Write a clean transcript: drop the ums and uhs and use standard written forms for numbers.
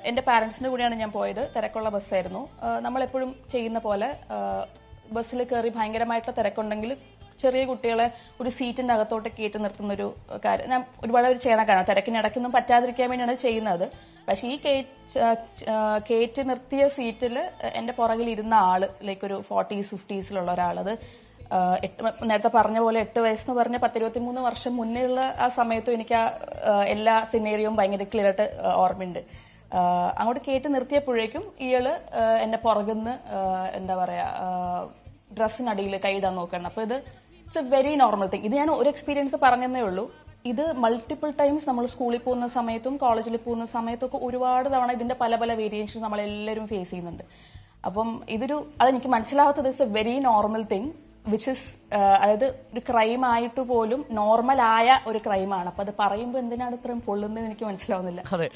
എൻ്റെ പാരൻസിൻ്റെ കൂടെയാണ് ഞാൻ പോയത്. തിരക്കുള്ള ബസ്സായിരുന്നു. നമ്മളെപ്പോഴും ചെയ്യുന്ന പോലെ ബസ്സിൽ കയറി ഭയങ്കരമായിട്ടുള്ള തിരക്കുണ്ടെങ്കിൽ ചെറിയ കുട്ടികളെ ഒരു സീറ്റിന്റെ അകത്തോട്ട് കയറ്റി നിർത്തുന്ന ഒരു കാര്യം ഞാൻ ഒരുപാട് ചെയ്യണ കാണാം. തിരക്കിനിടയ്ക്കൊന്നും പറ്റാതിരിക്കാൻ വേണ്ടിയാണ് ചെയ്യുന്നത്. പക്ഷെ ഈ കയറ്റി നിർത്തിയ സീറ്റിൽ എൻ്റെ പുറകിൽ ഇരുന്ന ആള് ലൈക്ക് ഒരു 40s 50s ഒരാളത് നേരത്തെ പറഞ്ഞ പോലെ 8 വയസ്സെന്ന് പറഞ്ഞ 10-23 വർഷം മുന്നേ ഉള്ള ആ സമയത്തും എനിക്ക് എല്ലാ സിനേറിയവും ഭയങ്കര ക്ലിയർ ആയിട്ട് ഓർമ്മയുണ്ട്. അങ്ങോട്ട് കയറ്റി നിർത്തിയപ്പോഴേക്കും ഇയാള് എന്റെ പുറകുന്ന് എന്താ പറയാ ഡ്രസ്സിനടിയിൽ കൈയിടാൻ നോക്കണം. അപ്പൊ ഇത് it's A very normal thing. ഇത് ഞാൻ ഒരു എക്സ്പീരിയൻസ് പറഞ്ഞതേ ഉള്ളൂ. ഇത് മൾട്ടിപ്പിൾ ടൈംസ് നമ്മൾ സ്കൂളിൽ പോകുന്ന സമയത്തും കോളേജിൽ പോകുന്ന സമയത്തും ഒക്കെ ഒരുപാട് തവണ ഇതിന്റെ പല പല വേരിയേഷൻസ് നമ്മളെല്ലാവരും ഫേസ് ചെയ്യുന്നുണ്ട്. അപ്പം അതെനിക്ക് മനസ്സിലാവാത്തത് it's A very normal thing which is അതായത് ഒരു ക്രൈം ആയിട്ട് പോലും നോർമൽ ആയ ഒരു ക്രൈമാണ്. അപ്പൊ അത് പറയുമ്പോൾ എന്തിനാണ് ഇത്രയും പൊള്ളുന്നത് എനിക്ക് മനസ്സിലാവുന്നില്ല. അതെ,